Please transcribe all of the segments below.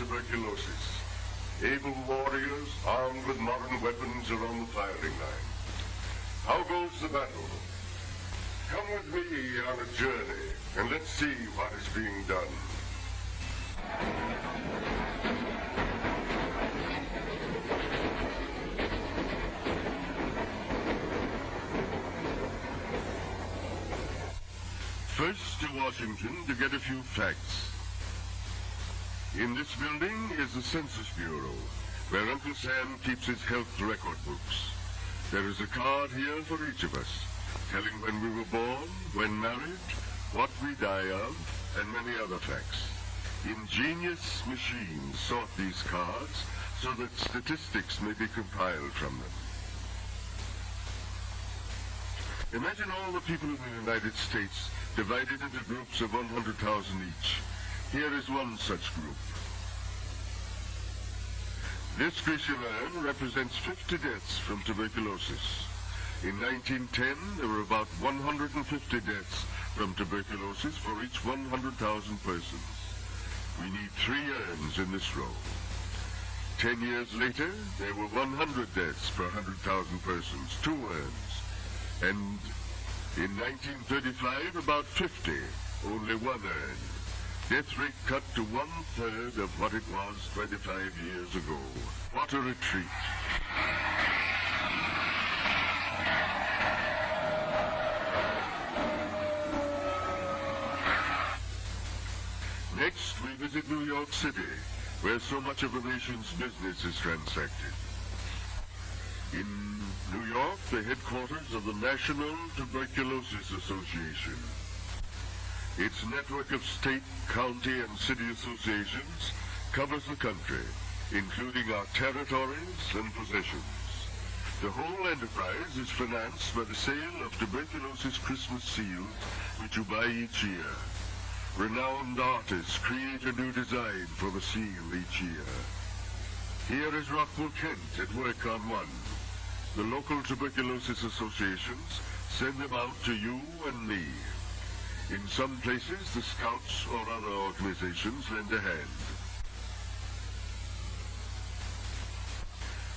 tuberculosis. Able warriors armed with modern weapons are on the firing line. How goes the battle? Come with me on a journey, and let's see what is being done. First to Washington to get a few facts. In this building is the Census Bureau, where Uncle Sam keeps his health record books. There is a card here for each of us, telling when we were born, when married, what we die of, and many other facts. Ingenious machines sort these cards so that statistics may be compiled from them. Imagine all the people in the United States divided into groups of 100,000 each. Here is one such group. This Grecian represents 50 deaths from tuberculosis. In 1910, there were about 150 deaths from tuberculosis for each 100,000 persons. We need 3 urns in this row. 10 years later, there were 100 deaths per 100,000 persons, 2 urns. And in 1935, about 50, only 1 urn. Death rate cut to 1/3 of what it was 25 years ago. What a retreat. Next, we visit New York City, where so much of the nation's business is transacted. In New York, the headquarters of the National Tuberculosis Association. Its network of state, county, and city associations covers the country, including our territories and possessions. The whole enterprise is financed by the sale of tuberculosis Christmas seals, which you buy each year. Renowned artists create a new design for the seal each year. Here is Rockwell Kent at work on one. The local tuberculosis associations send them out to you and me. In some places, the Scouts or other organizations lend a hand.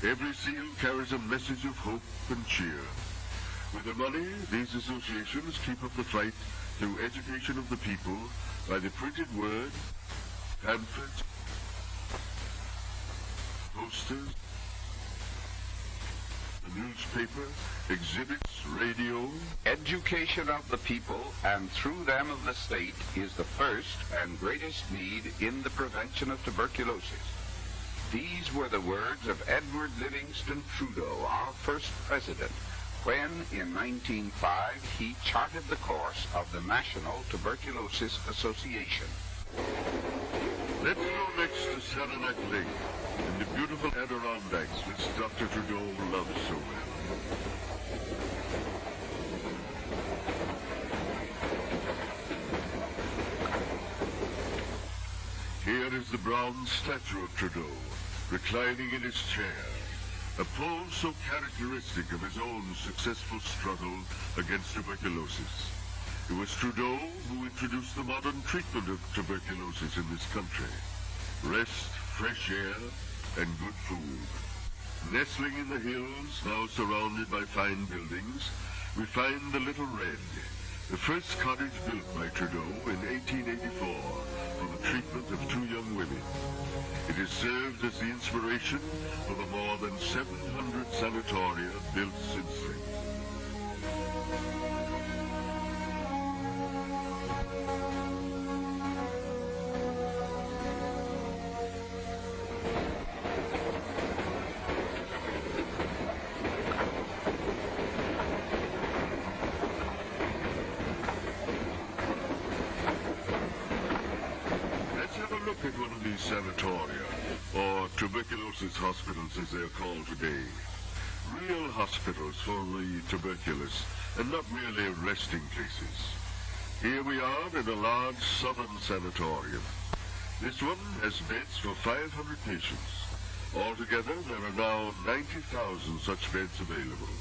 Every seal carries a message of hope and cheer. With the money, these associations keep up the fight through education of the people by the printed word, pamphlets, posters, the newspaper, exhibits, radio. Education of the people, and through them of the state, is the first and greatest need in the prevention of tuberculosis. These were the words of Edward Livingston Trudeau, our first president, when, in 1905, he charted the course of the National Tuberculosis Association. Let's go next to Saranac Lake, in the beautiful Adirondacks which Dr. Trudeau loves so well. Here is the bronze statue of Trudeau, reclining in his chair, a pose so characteristic of his own successful struggle against tuberculosis. It was Trudeau who introduced the modern treatment of tuberculosis in this country. Rest, fresh air, and good food. Nestling in the hills, now surrounded by fine buildings, we find the Little Red, the first cottage built by Trudeau in 1884 for the treatment of 2 young women. It has served as the inspiration for the more than 700 sanatoria built since then. At one of these sanatoria, or tuberculosis hospitals as they're called today. Real hospitals for the tuberculous, and not merely resting places. Here we are in a large southern sanatorium. This one has beds for 500 patients. Altogether, there are now 90,000 such beds available.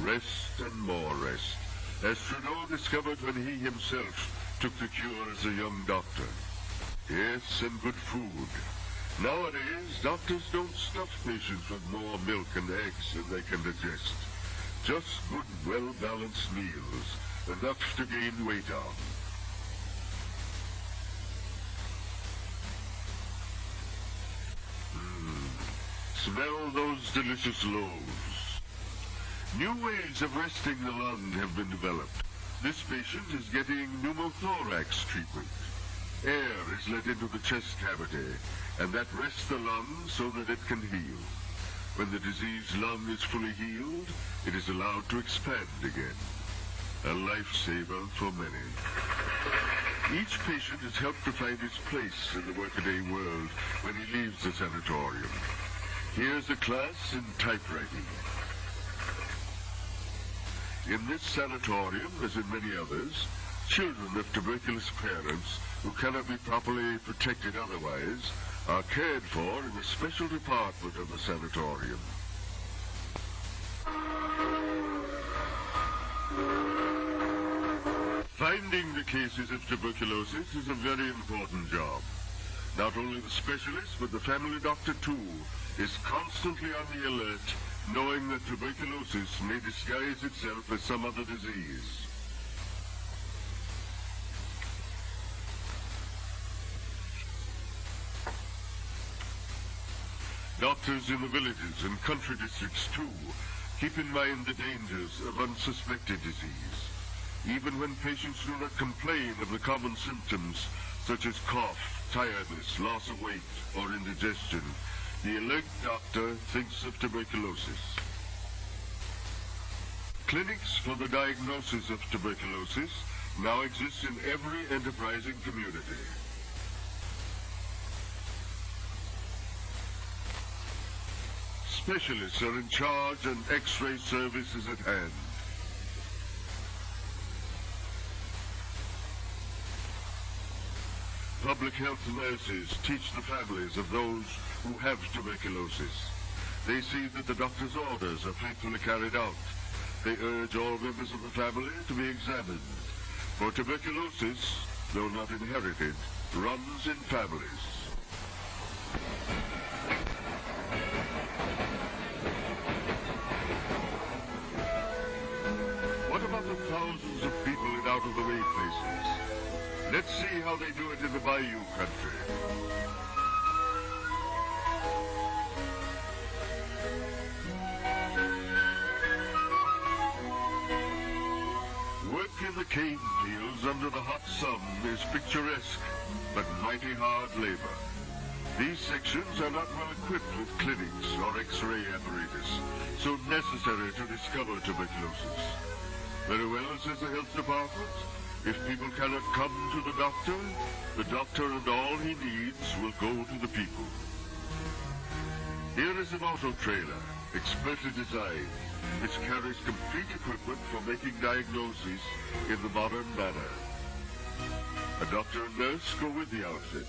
Rest and more rest, as Trudeau discovered when he himself took the cure as a young doctor. Yes, and good food. Nowadays, doctors don't stuff patients with more milk and eggs than they can digest. Just good, well-balanced meals, enough to gain weight on. Smell those delicious loaves. New ways of resting the lung have been developed. This patient is getting pneumothorax treatment. Air is let into the chest cavity, and that rests the lung so that it can heal. When the diseased lung is fully healed, it is allowed to expand again. A lifesaver for many. Each patient is helped to find his place in the workaday world when he leaves the sanatorium. Here's a class in typewriting. In this sanatorium, as in many others, children of tuberculous parents who cannot be properly protected otherwise are cared for in a special department of the sanatorium. Finding the cases of tuberculosis is a very important job. Not only the specialist, but the family doctor too is constantly on the alert, knowing that tuberculosis may disguise itself as some other disease. Doctors in the villages and country districts, too, keep in mind the dangers of unsuspected disease. Even when patients do not complain of the common symptoms, such as cough, tiredness, loss of weight, or indigestion, the alert doctor thinks of tuberculosis. Clinics for the diagnosis of tuberculosis now exist in every enterprising community. Specialists are in charge and X-ray service is at hand. Public health nurses teach the families of those who have tuberculosis. They see that the doctor's orders are faithfully carried out. They urge all members of the family to be examined. For tuberculosis, though not inherited, runs in families. What about the thousands of people in out-of-the-way places? Let's see how they do it in the Bayou country. Work in the cane fields under the hot sun is picturesque, but mighty hard labor. These sections are not well equipped with clinics or X-ray apparatus, so necessary to discover tuberculosis. Very well, says the health department. If people cannot come to the doctor and all he needs will go to the people. Here is an auto trailer, expertly designed, which carries complete equipment for making diagnoses in the modern manner. A doctor and nurse go with the outfit.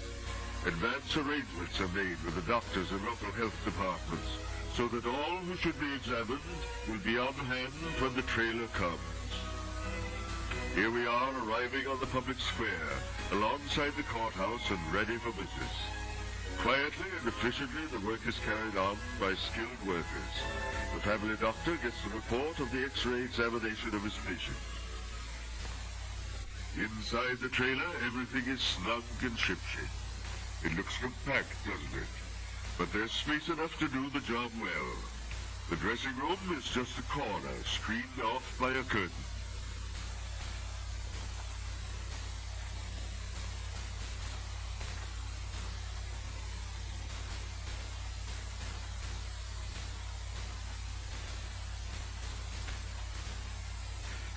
Advance arrangements are made with the doctors and local health departments so that all who should be examined will be on hand when the trailer comes. Here we are arriving on the public square, alongside the courthouse and ready for business. Quietly and efficiently, the work is carried on by skilled workers. The family doctor gets the report of the X-ray examination of his patient. Inside the trailer, everything is snug and shipshape. It looks compact, doesn't it? But there's space enough to do the job well. The dressing room is just a corner, screened off by a curtain.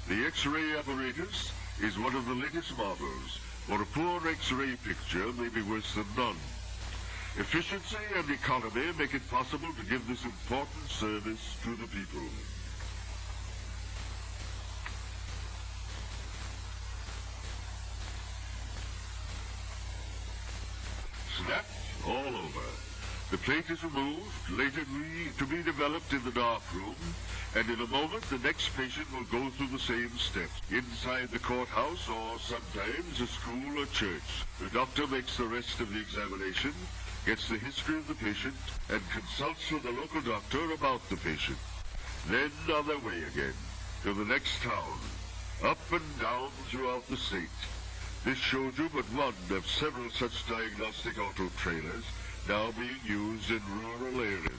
The X-ray apparatus is one of the latest models, for a poor X-ray picture may be worse than none. Efficiency and economy make it possible to give this important service to the people. Snap all over. The plate is removed, later to be developed in the dark room, and in a moment the next patient will go through the same steps. Inside the courthouse, or sometimes a school or church, the doctor makes the rest of the examination, gets the history of the patient, and consults with the local doctor about the patient. Then on their way again to the next town, up and down throughout the state. This shows you but one of several such diagnostic auto trailers now being used in rural areas.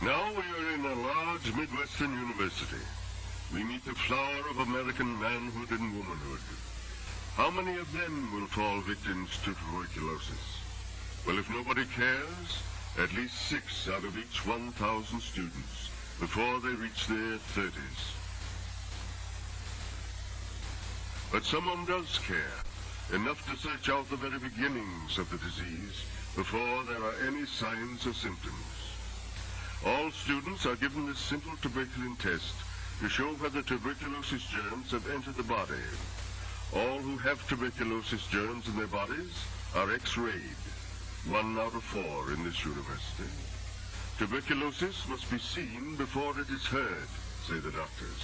Now we are in a large Midwestern university. We meet the flower of American manhood and womanhood. How many of them will fall victims to tuberculosis? Well, if nobody cares, at least 6 out of each 1,000 students before they reach their 30s. But someone does care, enough to search out the very beginnings of the disease before there are any signs or symptoms. All students are given this simple tuberculin test to show whether tuberculosis germs have entered the body. All who have tuberculosis germs in their bodies are X-rayed, 1 out of 4 in this university. Tuberculosis must be seen before it is heard, say the doctors.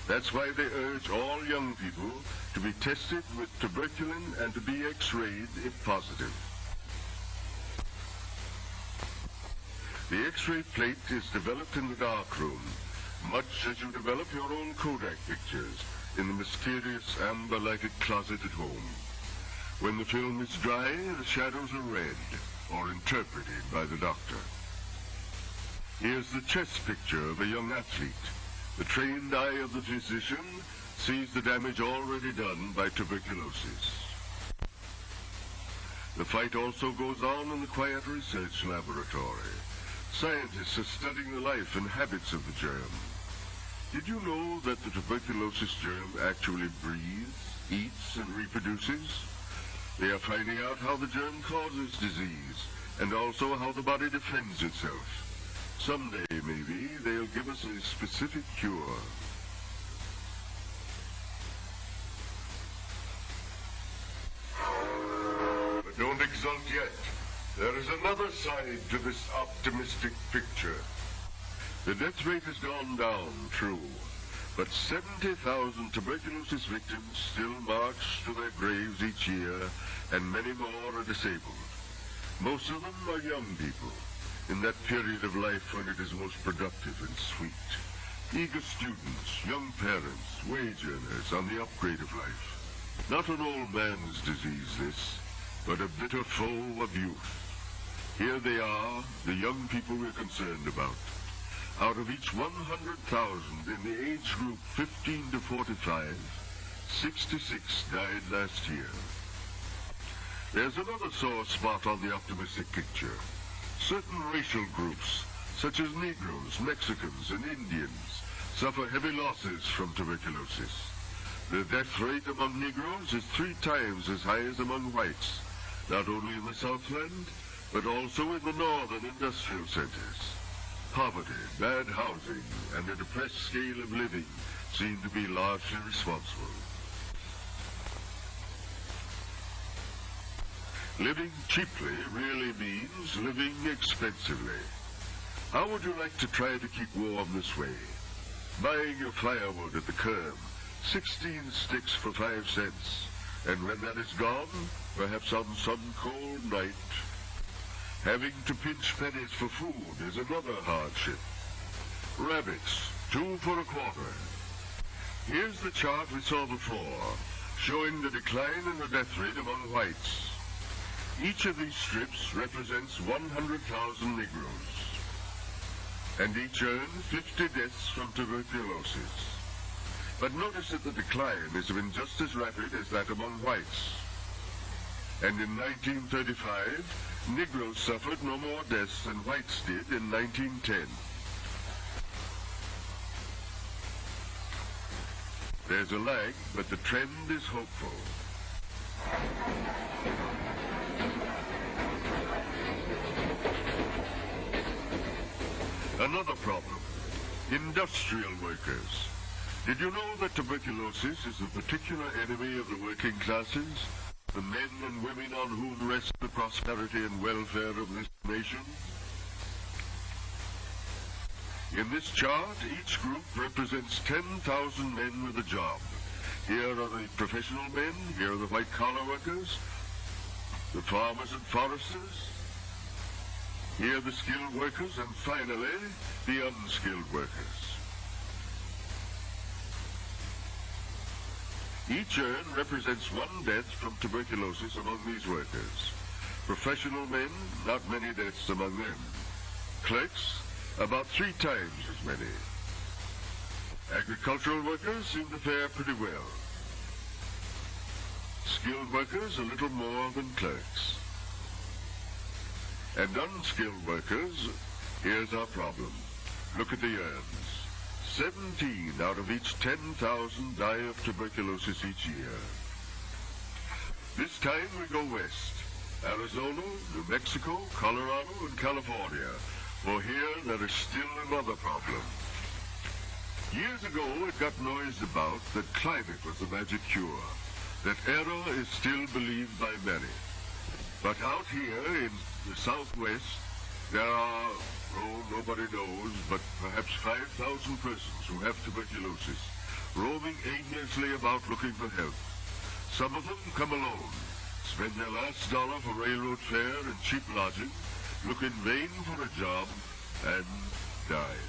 That's why they urge all young people to be tested with tuberculin and to be X-rayed if positive. The X-ray plate is developed in the darkroom, much as you develop your own Kodak pictures in the mysterious amber-lighted closet at home. When the film is dry, the shadows are read or interpreted by the doctor. Here's the chest picture of a young athlete. The trained eye of the physician sees the damage already done by tuberculosis. The fight also goes on in the quiet research laboratory. Scientists are studying the life and habits of the germ. Did you know that the tuberculosis germ actually breathes, eats, and reproduces? They are finding out how the germ causes disease, and also how the body defends itself. Someday, maybe, they'll give us a specific cure. But don't exult yet. There is another side to this optimistic picture. The death rate has gone down, true, but 70,000 tuberculosis victims still march to their graves each year, and many more are disabled. Most of them are young people, in that period of life when it is most productive and sweet. Eager students, young parents, wage earners on the upgrade of life. Not an old man's disease, this, but a bitter foe of youth. Here they are, the young people we're concerned about. Out of each 100,000 in the age group 15 to 45, 66 died last year. There's another sore spot on the optimistic picture. Certain racial groups, such as Negroes, Mexicans, and Indians, suffer heavy losses from tuberculosis. The death rate among Negroes is 3 times as high as among whites, not only in the Southland, but also in the northern industrial centers. Poverty, bad housing, and a depressed scale of living seem to be largely responsible. Living cheaply really means living expensively. How would you like to try to keep warm this way? Buying your firewood at the curb, 16 sticks for 5 cents, and when that is gone, perhaps on some cold night, having to pinch pennies for food is another hardship. Rabbits, 2 for a quarter. Here's the chart we saw before, showing the decline in the death rate among whites. Each of these strips represents 100,000 Negroes, and each earned 50 deaths from tuberculosis. But notice that the decline has been just as rapid as that among whites. And in 1935, Negroes suffered no more deaths than whites did in 1910. There's a lag, but the trend is hopeful. Another problem, industrial workers. Did you know that tuberculosis is a particular enemy of the working classes, the men and women on whom rests the prosperity and welfare of this nation? In this chart, each group represents 10,000 men with a job. Here are the professional men, here are the white-collar workers, the farmers and foresters, here the skilled workers, and finally, the unskilled workers. Each urn represents one death from tuberculosis among these workers. Professional men, not many deaths among them. Clerks, about 3 times as many. Agricultural workers seem to fare pretty well. Skilled workers a little more than clerks. And unskilled workers, here's our problem. Look at the urns. 17 out of each 10,000 die of tuberculosis each year. This time we go west. Arizona, New Mexico, Colorado, and California. For here there is still another problem. Years ago it got noised about that climate was the magic cure. That error is still believed by many. But out here in the southwest, there are, oh, nobody knows, but perhaps 5,000 persons who have tuberculosis, roaming aimlessly about looking for help. Some of them come alone, spend their last dollar for railroad fare and cheap lodging, look in vain for a job, and die.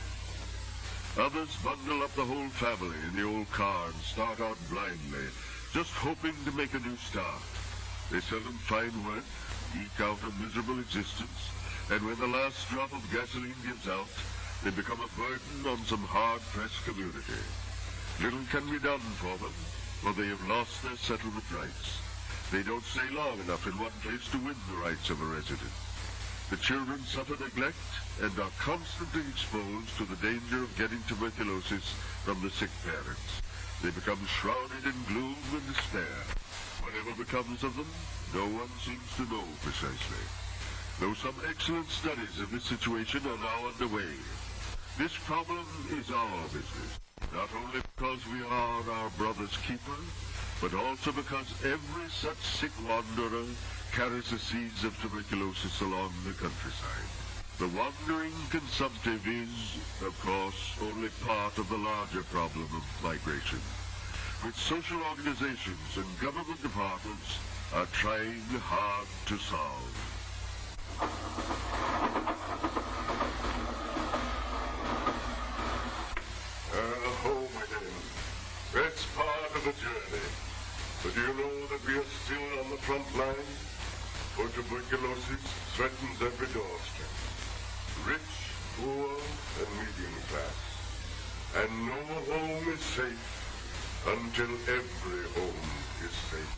Others bundle up the whole family in the old car and start out blindly, just hoping to make a new start. They seldom find work, eke out a miserable existence, and when the last drop of gasoline gives out, they become a burden on some hard-pressed community. Little can be done for them, for they have lost their settlement rights. They don't stay long enough in one place to win the rights of a resident. The children suffer neglect and are constantly exposed to the danger of getting tuberculosis from the sick parents. They become shrouded in gloom and despair. Whatever becomes of them, no one seems to know precisely. Though some excellent studies of this situation are now underway, this problem is our business, not only because we are our brother's keeper, but also because every such sick wanderer carries the seeds of tuberculosis along the countryside. The wandering consumptive is, of course, only part of the larger problem of migration, which social organizations and government departments are trying hard to solve. Home again. That's part of the journey. But do you know that we are still on the front line? For tuberculosis threatens every doorstep. Rich, poor, and medium class. And no home is safe until every home is safe.